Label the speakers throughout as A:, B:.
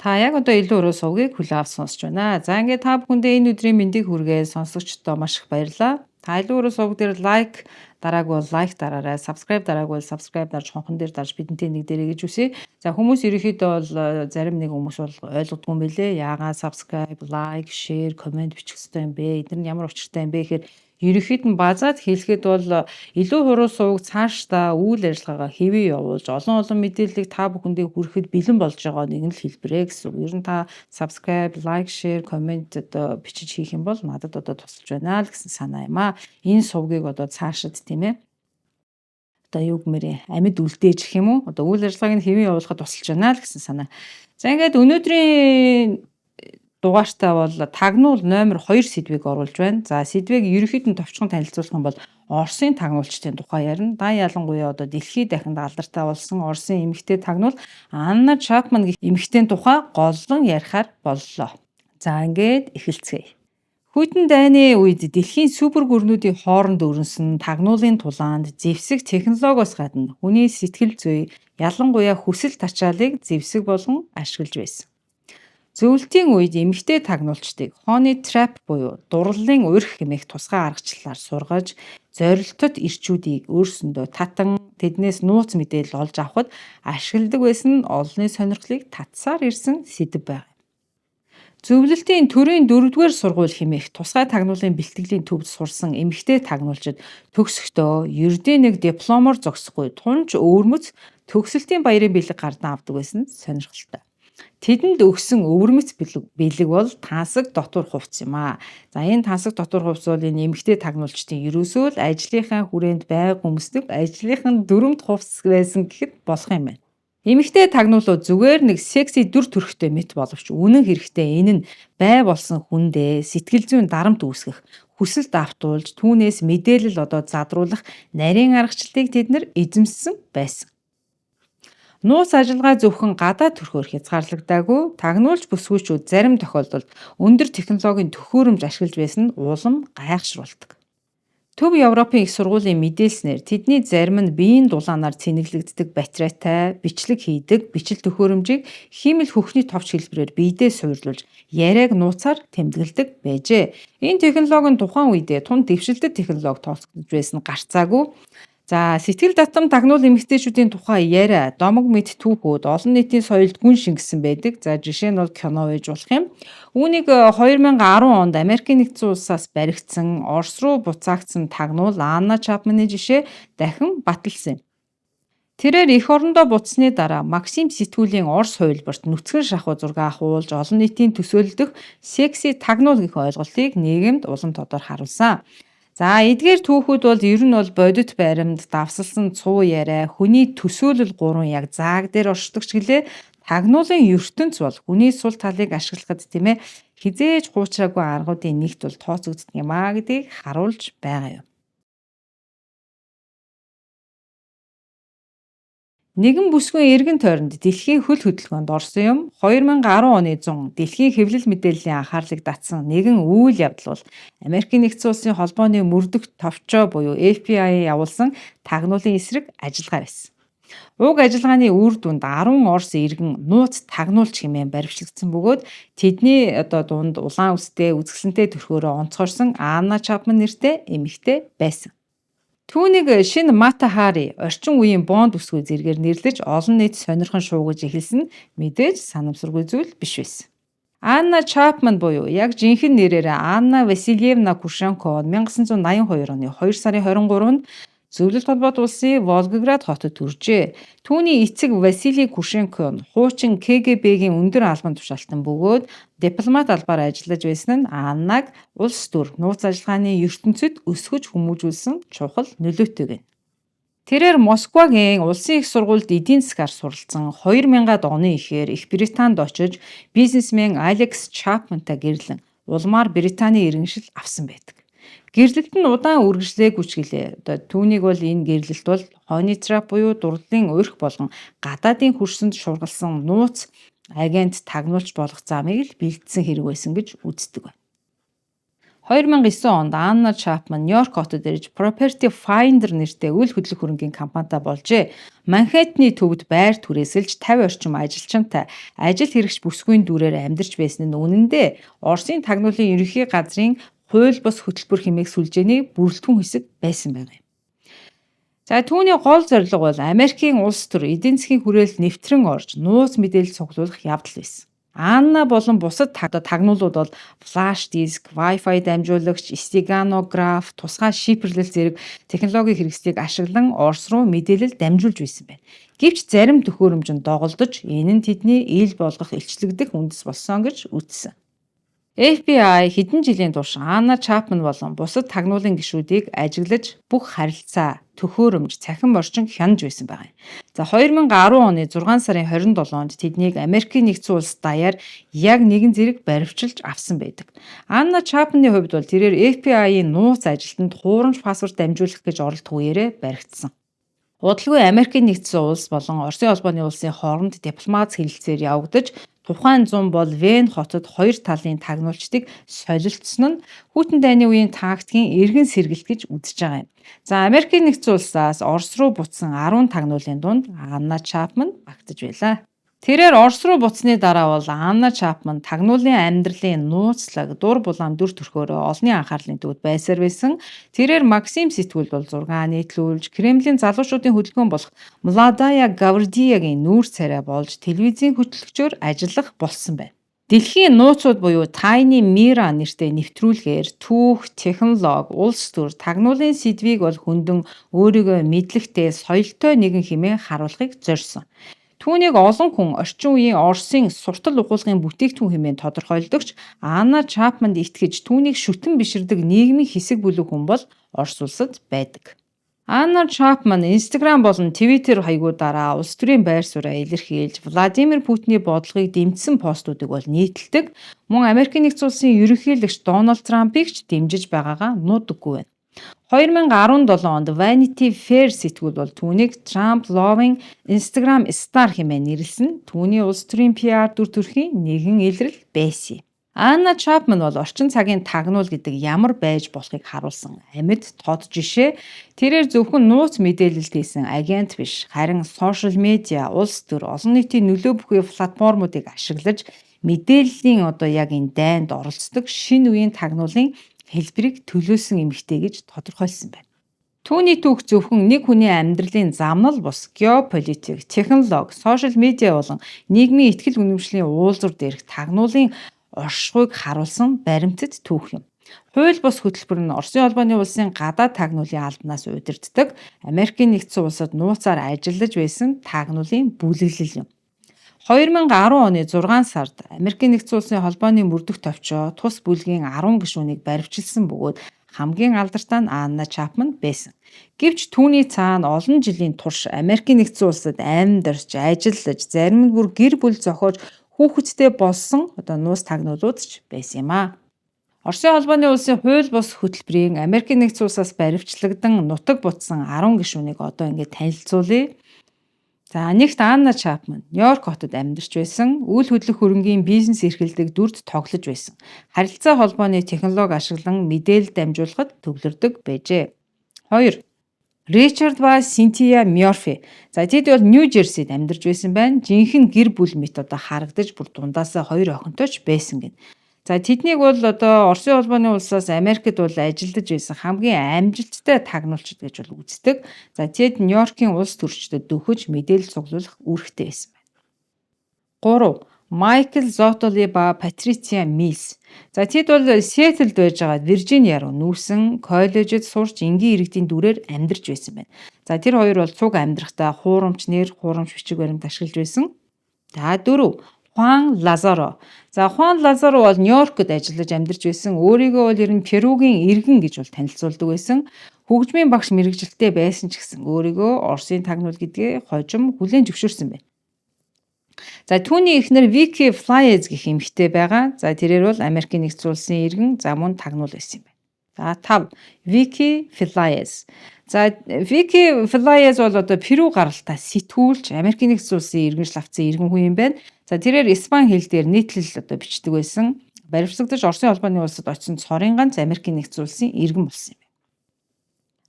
A: Та яг одоо илүү өрөө сувгийг хүлээн авч сонсож байна. За ингээд та бүхэндээ энэ өдрийн мэндийг хүргэе сонсогчдоо маш их баярлалаа. Та илүү өрөө сувг дээр лайк дараагүй бол лайк дараарай, subscribe дараагүй бол subscribe дарж хонхон дээр дарж бидэнтэй нэг дээрээ гэж үсэ. За хүмүүс ерөөхдөө бол зарим нэг хүмүүс бол ойлгодгүй юм бэлээ. Яагаад subscribe, like, share, comment бичих хэрэгтэй юм бэ? Эдгээр нь ямар учиртай юм бэ гэхээр ерөөхдөө нь базаад хэлэхэд бол илүү хуруу сувг цаашдаа үйл ажиллагаагаа хэвээ явуулж олон мэдээллийг та бүхэндээ хүрэхэд бэлэн болж байгаа нэг нь л хэлбэрээ гэсэн. Ер нь та subscribe, like, share, comment одоо бичиж хийх юм бол надад одоо тусалж байна л гэсэн санаа юм аа. Энэ сувгийг одоо цаашид тийм ээ. Одоо юу гэмээр амьд үлдээж гэх юм уу? Одоо үйл ажиллагааг нь хэвээ явуулахад тусалж байна л гэсэн санаа. За ингээд өнөөдрийн дугаартаа бол тагнуул номер 2 сэдвийг оруулж байна. За сэдвийг ерөнхийд нь товчхон танилцуулах юм бол Оросын тагнуулчдын тухай ярина. Да ялангуяа одоо дэлхийд дахинд алдартай болсон Оросын эмэгтэй тагнуул Анна Чапман гэх эмэгтэйн тухай голлон ярихаар боллоо. За ингээд эхэлцгээе. Хүйтэн дайны үед дэлхийн супер гүрнүүдийн хооронд өрнсөн тагнуулын тулаанд зэвсэг технологиос гадна хүний сэтгэл зүй ялангуяа хүсэл тачаалыг зэвсэг болгон ашиглаж байсан. Зөвлөлтийн үед эмэгтэй тагнуулчдыг honey trap буюу дурлалын урх хэмээх тусгай аргачлалаар сургаж, зорилттой ирчүүдийг өөрсөндөө татан тэднээс нууц мэдээлэл олж авахд ашигладаг байсан нь олонний сонирхлыг татсаар ирсэн сэдэв байв. Зөвлөлтийн төрийн 4-р сургууль хэмээх тусгай тагнуулын бэлтгэлийн төвд сурсан эмэгтэй тагнуулчид төгсөхдөө ердийн нэг дипломоор зогсохгүй тунж өвөрмөц төгсөлтийн баярын бэлэг гардан авдаг байсан сонирхолтой. Тэдэнд өгсөн өвөрмөц бэлэг бол тансаг дотор хувцс юм аа. За энэ тансаг дотор хувцс бол энэ эмэгтэй тагнуулчдын ерөөсөө л ажлынхаа хүрээнд байг өмсдөг ажлынхан дөрөмт хувцс байсан гэхэд болох юм байна. Эмэгтэй тагнуулууд зүгээр нэг секси дүр төрхтэй мэт боловч үнэн хэрэгтээ энэ нь бай болсон хүндээ сэтгэл зүйн дарамт үүсгэх, хүсэлт автуулж түүнээс мэдээлэл одоо задруулах нарийн аргачлалыг тэд нар эзэмссэн байсан. Нууц ажиллагаа зөвхөн гадаад төрхөөр хязгаарлагдаагүй тагнуулж бүсгүйчүүд зарим тохиолдолд өндөр технологийн төхөөрөмж ашиглаж байсан нь улам гайхшруулдаг. Төв Европын их сургуулийн мэдээлснээр тэдний зарим нь биеийн дулаанаар цэнэглэгддэг батарейтай бичлэг хийдэг бичил төхөөрөмжийг хиймэл хөхний товч хэлбэрээр биедээ суйрлуулж яриаг нууцаар тэмдэглэдэг байжээ. Энэ технологи нь тухайн үедээ тун дэвшилтэт технологи тооцогдож байсан гарцаагүй. За сэтгэл татам тагнуул эмэгтэйчүүдийн тухай яриа, домог мэд түүхүүд олон нийтийн соёлд гүн шингэсэн байдаг. За жишээ нь бол кино байж болох юм. Үүнийг 2010 онд Америкийн нэгдсэн улсаас баригдсан Орос руу буцаагдсан тагнуул Анна Чапманы жишээ дахин баталсан юм. Тэрээр эх орондоо буцсны дараа Максим сэтгүүлийн Орос хувилбарт нүцгэн шахуу зураг ахуулж олон нийтийн төсөөлдөх секси тагнуул гэх ойлголтыг нийгэмд улам тодор харуулсан. За эдгээр түүхүүд бол ер нь бол бодит баримт, давсалсан цуу яриа, хүний төсөөлөл 3 яг зааг дээр оршдог ч гэлээ тагнуулын ертөнц бол хүний сул талыг ашиглахад тийм ээ хизээж хуучраагүй аргуудын нэгт бол тооцогддог юм а гэдгийг харуулж байгаа юм. Нэгэн бүсгүй эргэн тойронд дэлхийн хөл хөдөлгөөнд орсон юм. 2010 оны 100 дэлхийн хэвлэл мэдээллийн анхаарлыг татсан нэгэн үйл явдал бол Америкийн нэгдсэн улсын холбооны мөрдөх товчоо буюу FBI явуулсан тагнуулын эсрэг ажиллагаа байсан. Уг ажиллагааны үр дүнд 10 Орос иргэн нууц тагнуулч хэмээн баривчлагдсан бөгөөд тэдний одоо дунд улаан үстэй үзэсгэлэнтэй төрхөөрөө онцгойрсон Анна Чапман нэртэй эмэгтэй байсан. Түүнийг шинэ Мата Хари орчин үеийн Бонд бүсгүй зэргээр нэрлэж олон нийт сонирхон шуугаж эхэлсэн нь мэдээж санамсаргүй зүйл биш байсан. Анна Чапман буюу яг жинхэнэ нэрээр Анна Васильевна Кушенко 1982 оны 2 сарын 23-нд Зөвлөлт холбоот улсын Волгоград хотод төржээ. Түүний эцэг Василий Кушенко нь хуучин КГБ-гийн өндөр албан тушаалтан бөгөөд дипломат албаар ажиллаж байсан нь Аннаг улс төр нууц ажиллагааны ертөнцид өсгөж хүмүүжүүлсэн чухал нөлөөтэй гэнэ. Тэрээр Москвагийн улсын их сургуульд эдийн засгаар суралцсан 2000-ад оны эхээр Их Британд очиж бизнесмен Алекс Чапмантай гэрлэн улмаар Британий иргэншил авсан байдаг. Гэрлэлт нь удаан үргэлжлээгүй ч гэлээ. Түүнийг бол энэ гэрлэлт бол honey trap буюу дурлалын урх болгон гадаадын хөрсөнд шургалсан нууц агент тагнуулч болох замыг л бэлдсэн хэрэг байсан гэж үздэг байна. 2009 онд Анна Чапман Нью-Йорк хотод ирж Property Finder нэртэй үйл хөдлөх хөрөнгийн компанитай болжээ. Манхэттны төвд байр түрээсэлж 50 орчим ажилчинтай ажил хэрэгч бүсгүйн дүрээр амьдарч байсан нь үнэндээ Оросын тагнуулын ерөнхий газрын хууль бус хөтөлбөр хэмээх сүлжээний бүрэлдэхүүн хэсэг байсан байна. За түүний гол зорилго бол Америкийн улс төр эдийн засгийн хүрээлэл нэвтрэн орж нууц мэдээлэл цуглуулах явдал байсан. Анна болон бусад тагнуулууд бол флаш диск, Wi-Fi дамжуулагч, стеганограф, тусгай шифрлэл зэрэг технологийн хэрэгслийг ашиглан Орос руу мэдээлэл дамжуулж байсан байна. Гэвч зарим төхөөрөмж нь доголдож, энэ нь тэдний ил болгох илчлэгдэх үндэс болсон гэж үзсэн. FBI хэдэн жилийн турш Анна Чапман болон бусад тагнуулын гишүүдийг ажиглаж бүх харилцаа, төхөөрөмж, цахим орчин хянаж байсан байна. За 2010 оны 6 сарын 27-нд тэднийг Америкийн нэгдсэн улс даяар яг нэгэн зэрэг баривчилж авсан байдаг. Анна Чапманы хувьд бол тэрээр FBI-ийн нууц ажилтнанд хуурамч пассворд дамжуулах гэж оролдох үеэрээ баригдсан. Удалгүй Америкийн нэгдсэн улс болон Оросын холбооны улсын хооронд дипломат хэлэлцээр явагдаж тухайн зам бол Вен хотод хоёр талын тагнуулчдыг солилцсон нь Хүйтэн дайны үеийн тактикийн эргэн сэргэлт гэж үзэж байгаа юм. За Америкийн нэгдсэн улсаас Орос руу буцсан 10 тагнуулын дунд Анна Чапман багтаж байлаа. Тэрээр Орос руу буцсны дараа бол Анна Чапман тагнуулын амьдралын нууцлаг, дур булаам дүр төрхөөрөө олонний анхаарлын төвд байсаар байсан. Тэрээр Максим сэтгүүл бол 6 нийтлүүлж, Кремлийн залуучуудын хөдөлгөөн болох Младая Гвардиягийн нүүр царай болж телевизийн хөтлөгчөөр ажиллах болсон байна. Дэлхийн нууцуд буюу Tiny Mira нэртэй нэвтрүүлгээр түүх, технологи, улс төр, тагнуулын сэдвийг бол хөндөн өөрийгөө мэдлэгтэй, соёлтой нэгэн хэмээн харуулахыг зорьсон. Түүнийг олон хүн орчин үеийн Оросын суртал ухуулгын бүтээгдэхүүн хэмээн тодорхойлдогч Анна Чапманд итгэж түүнийг шүтэн биширдэг нийгмийн хэсэг бүлэг хүн бол Орос улсад байдаг. Анна Чапман Instagram болон Twitter хаягуудаараа улс төрийн байр сууриа илэрхийлж Владимир Путиний бодлогыг дэмжсэн постуудыг бол нийтэлдэг. Мөн Америкийн нэгдсэн улсын ерөнхийлөгч Дональд Трампыг ч дэмжиж байгаагаа нуудаггүй байна. 2017 онд Vanity Fair сэтгүүл бол түүнийг Trump Loving Instagram Star хэмээн нэрлсэн. Түүний улс төрийн PR дүр төрхийн нэгэн илрэл байсан. Анна Чапман бол орчин цагийн тагнуул гэдэг ямар байж болохыг харуулсан амьд тод жишээ. Тэрээр зөвхөн нууц мэдээлэлд хийсэн агент биш, харин сошиал медиа, улс төр, олон нийтийн нөлөө бүхий платформуудыг ашиглаж мэдээллийн яг энэ дайнд оролцдог шинэ үеийн тагнуулын хэлбэрийг төлөөсөн эмэгтэй гэж тодорхойлсон байна. Түүний түүх зөвхөн нэг хүний амьдралын замнал бус геополитик, технологи, сошиал медиа болон нийгмийн ихтгэл үнэмшлийн уулзвар дээрх тагнуулын оршихуйг харуулсан баримтат түүх юм. Хууль бус хөтөлбөр нь Оросын холбооны улсын гадаад тагнуулын албанаас удирддаг Америкийн нэгдсэн улсад нууцаар ажиллаж байсан тагнуулын бүлэглэл юм. 2010 оны 6 сард Америкийн нэгдсэн улсын холбооны мөрдөх товчоо тус бүлгийн 10 гишүүнийг баривчилсан бөгөөд хамгийн алдартай нь Анна Чапман байсан. Гэвч түүний цаана олон жилийн турш Америкийн нэгдсэн улсад амьдарч, ажиллаж, зарим нь бүр гэр бүл зохиож хүүхэдтэй болсон нууц тагнуулууд ч байсан юм аа. Оросын холбооны улсын хууль бус хөтөлбөрийн Америкийн нэгдсэн улсаас баривчлагдан нутаг бутсан 10 гишүүнийг одоо ингээд танилцуулъя. За нэгт Анна Чапман Нью-Йорк хотод амьдарч байсан, үйл хөдлөх хөрөнгийн бизнес эрхэлдэг дүрд тоглож байсан. Харилцаа холбооны технологи ашиглан мэдээлэл дамжуулахад төвлөрдөг байжээ. 2. Ричард ба Синтия Мёрфи. За тэд бол Нью-Жерсид амьдарч байсан байна. Жинхэнэ гэр бүл мэт харагдаж бүр дундаасаа 2 охинтой ч байсан гин. За тэднийг бол Оросын холбооны улсаас Америкт бол ажиллаж байсан хамгийн амжилттай тагнуулчид гэж бол үздэг. За тэд Нью-Йоркийн улс төрчдөд дөхөж мэдээлэл цуглуулах үүрэгтэй байсан байна. 3. Майкл Зотоли ба Патриция Милс. За тэд бол Сиэтлд байж байгаа Виржиниа руу нүүрсэн, коллежид сурч энгийн иргэдийн дүрээр амьдарч байсан байна. За тэр хоёр бол цуг амьдрахтаа хуурамч нэр, хуурамч бичиг баримт ашиглаж байсан. За 4. Хуан Лазаро. За Хуан Лазаро бол Нью-Йоркд ажиллаж амьдарч байсан. Өөрийгөө бол ер нь Перугийн иргэн гэж бол танилцуулдаг байсан. Хөгжмийн багш мэргэжилттэй байсан ч гэсэн өөрийгөө Оросын тагнуул гэдгээ хожим хүлээн зөвшөөрсөн байна. За түүний эхнэр Вики Флаез гэх эмэгтэй байгаа. За тэрээр бол Америкийн нэгдсэн улсын иргэн, за мөн тагнуул байсан юм байна. За 5. Вики Флаез. За Вики Флаез бол Перу гаралтай сэтгүүлч, Америкийн нэгдсэн улсын иргэншил авсан иргэн хүн юм байна. За тэрээр испани хэл дээр нийтлэл бичдэг байсан. баривчлагдаж Оросын холбооны улсад очисон цорын ганц Америкийн нэгдсэн улсын иргэн болсон юм.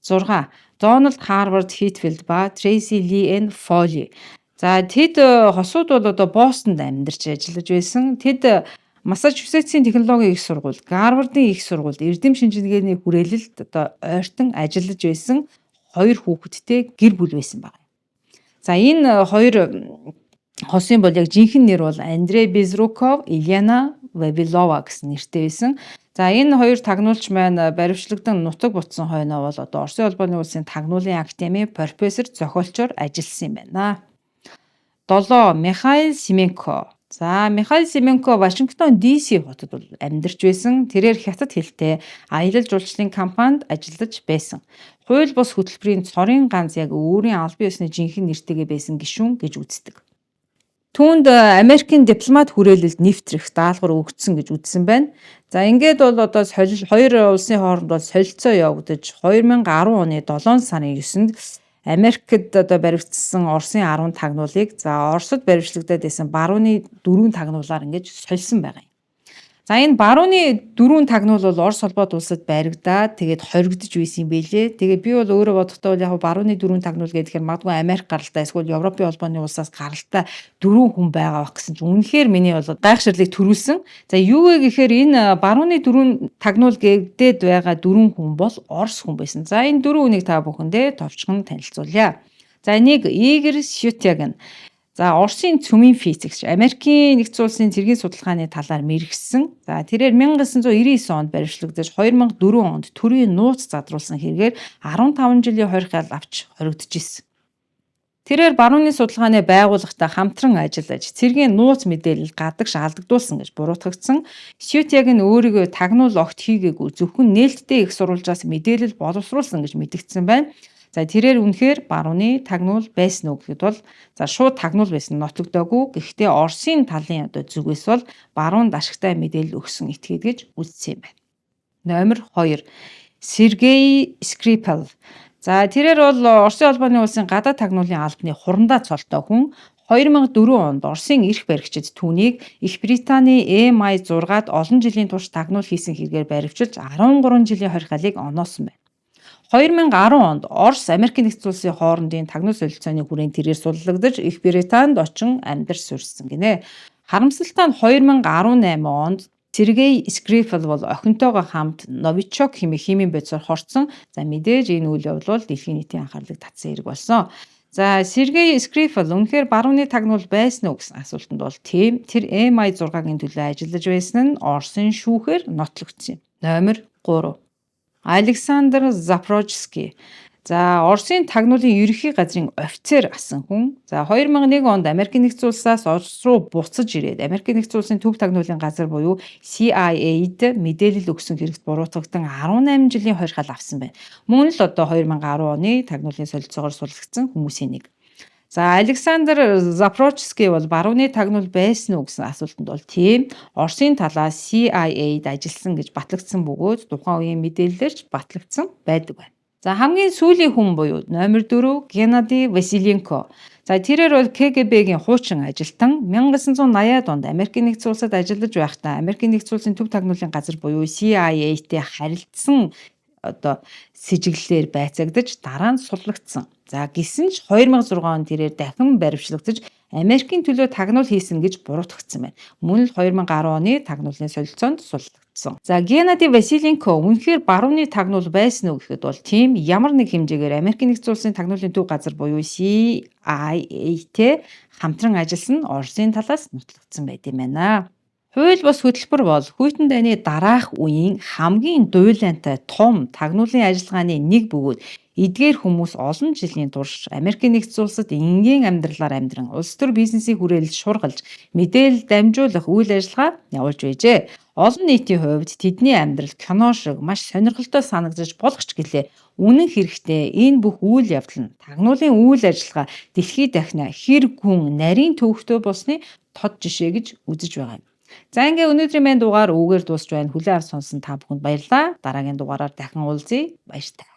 A: 6. Дональд Харвард Хитфилд ба Трейси Ли Эн Фоли. За тэд хосууд бол одоо Бостонд амьдарч ажиллаж байсан. Тэд Массачусетсийн технологийн их сургууль, Гарвардын их сургуульд эрдэм шинжилгээний хүрээлэлд одоо ойртон ажиллаж байсан 2 хүүхэдтэй гэр бүл байсан байна. За энэ 2 хосын бол яг жинхэнэ нэр бол Андрей Безруков, Ильяна Вавилова гэсэн нэртэй байсан. За энэ 2 тагнуулч маань баривчлагдан нутаг бутсан хойноо бол одоо Оросын холбооны улсын тагнуулын академи профессор зохиолчоор ажилласан юм байна. 7. Михаил Семенко. За Михаил Семенко Вашингтон DC хотод бол амьдарч байсан. Тэрээр хятад хэлтэй аялал жуулчлалын компанид ажиллаж байсан. Хууль бус хөтөлбөрийн цорын ганц яг өөрийн албан ёсны жинхэнэ нэртэйгээ байсан гишүүн гэж үздэг. Түүнд Америкийн дипломат хүрээлэлд нэвтрэх даалгавар өгсөн гэж үзсэн байна. За ингээд бол одоо 2 улсын хооронд бол солилцоо явагдаж 2010 оны 7 сарын 9-нд Америкт одоо баривчсан Оросын 10 тагнуулыг Оросд баривчлагдаад байсан барууны 4 тагнуулаар ингэж сольсон байгаа юм. За энэ барууны 4 тагнуул бол Орос холбоот улсад баригдаад тэгээд хоригдож байсан юм байлээ. Тэгээд би бол өөрөө бодохдоо яг барууны 4 тагнуул гэхээр магадгүй Америк гаралтай эсвэл Европын холбооны улсаас гаралтай 4 хүн байгаа байх гэсэн чинь үнэхээр миний бол гайхширлыг төрүүлсэн. За юу вэ гэхээр энэ барууны 4 тагнуул гэдэг байгаа 4 хүн бол Орос хүн байсан. За энэ 4 хүнийг та бүхэндээ товчхон танилцуулъя. За 1 Игорь Сютягин. За Оросын цөмийн физикч, Америкийн нэгдсэн улсын цэргийн судалгааны талаар мэргэжсэн. За тэрээр 1999 онд баривчлагдаж 2004 онд төрийн нууц задруулсан хэрэгээр 15 жилийн хоригдол авч хоригдож ирсэн. Тэрээр барууны судалгааны байгууллагатай хамтран ажиллаж цэргийн нууц мэдээлэл гадагш алдагдуулсан гэж буруутгагдсан. Сютяг нь өөрийгөө тагнуул огт хийгээгүй зөвхөн нээлттэй их сурвалжаас мэдээлэл боловсруулсан гэж мэдгдсэн байна. За тэрээр үнэхээр барууны тагнуул байсан уу гэхэд бол шууд тагнуул байсан нотлогдоогүй. Гэхдээ Оросын талын одоо зүгээс бол баруунд ашигтай мэдээлэл өгсөн этгээд гэж үзсэн юм байна. Номер 2 Сергей Скрипал. За тэрээр бол Оросын холбооны улсын гадаад тагнуулын албаны хурандаа цолтой хүн. 2004 онд Оросын эрх баригчид түүнийг Их Британий MI6-ад олон жилийн турш тагнуул хийсэн хэрэгээр баривчилж 13 жилийн хоригдлыг оноосон байна. 2010 онд Орос Америкийн нэгдсэн улсын хоорондын тагнуул солилцооны хүрээнд тэрээр суллагдаж Их Британд очин амьдарч сурсан гинэ. Харамсалтай нь 2018 онд Сергей Скрипал бол охинтойгоо хамт Новичок хэмээх химийн бодисоор хорцсон. За мэдээж энэ үйл явдал бол дэлхийн нийтийн анхаарлыг татсан хэрэг болсон. За Сергей Скрипал үнэхээр барууны тагнуул байсан уу гэсэн асуултанд бол тийм. Тэр MI6-гийн төлөө ажиллаж байсан нь Оросын шүүхээр нотлогдсон юм. Номер 3 Александр Запорожский. За Оросын тагнуулын ерөнхий газрын офицер асан хүн. За 2001 онд Америкийн нэгдсэн улсаас Орос руу буцаж ирээд Америкийн нэгдсэн улсын төв тагнуулын газар буюу CIA-д мэдээлэл өгсөн хэрэгт буруутгагдан 18 жилийн хоригдол авсан байна. Мөн л одоо 2010 оны тагнуулын солилцоогоор суллагдсан хүмүүсийн нэг. За Александр Запорожский бол барууны тагнуул байсан уу гэсэн асуултанд бол тийм. Оросын талаас CIA-д ажилласан гэж батлагдсан бөгөөд тухайн үеийн мэдээлэлээрч батлагдсан байдаг байна. За хамгийн сүүлийн хүн буюу номер 4 Геннадий Василенко. За тэрээр бол КГБ-гийн хуучин ажилтан 1980-ад онд Америкийн нэгдсэн улсад ажиллаж байхдаа Америкийн нэгдсэн улсын төв тагнуулын газар буюу CIA-тэй харилцсан одоо сэжиглэлээр байцаагдаж дараа нь суллагдсан. За гисэн ч 2006 онд тэрээр дахин баривчлагдаж Америкийн төлөө тагнуул хийсэн гэж буруутгагдсан байна. Мөн л 2010 оны тагнуулын солилцоонд суллагдсан. За Геннадий Василенко үнэхээр барууны тагнуул байсан уу гэхэд бол тийм. Ямар нэг хэмжээгээр Америкийн нэгдсэн улсын тагнуулын төв газар буюу CIA-тэй хамтран ажилласан нь Оросын талаас нотлогдсон байт юм байна. Хууль бус хөтөлбөр бол хүйтэн дайны дараах үеийн хамгийн дуйлантай том тагнуулын ажиллагааны нэг бөгөөд эдгээр хүмүүс олон жилийн турш Америкийн нэгдсэн улсад энгийн амьдралаар амьдран улс төр бизнесийн хүрээлэлд шургалж мэдээлэл дамжуулах үйл ажиллагаа явуулж байжээ. Олон нийтийн хувьд тэдний амьдрал кино шиг маш сонирхолтой санагдаж болох ч гэлээ үнэн хэрэгтээ энэ бүх үйл явдал нь тагнуулын үйл ажиллагаа дэлхийд дахина хэр гүн нарийн төвөгтэй болсны тод жишээ гэж үзэж байгаа юм. За ингээ өнөөдрийн маань дугаар үүгээр дуусч байна. Хүлээн авсан та бүхэнд баярлалаа. Дараагийн дугаараар дахин уулзъя. Баярлалаа.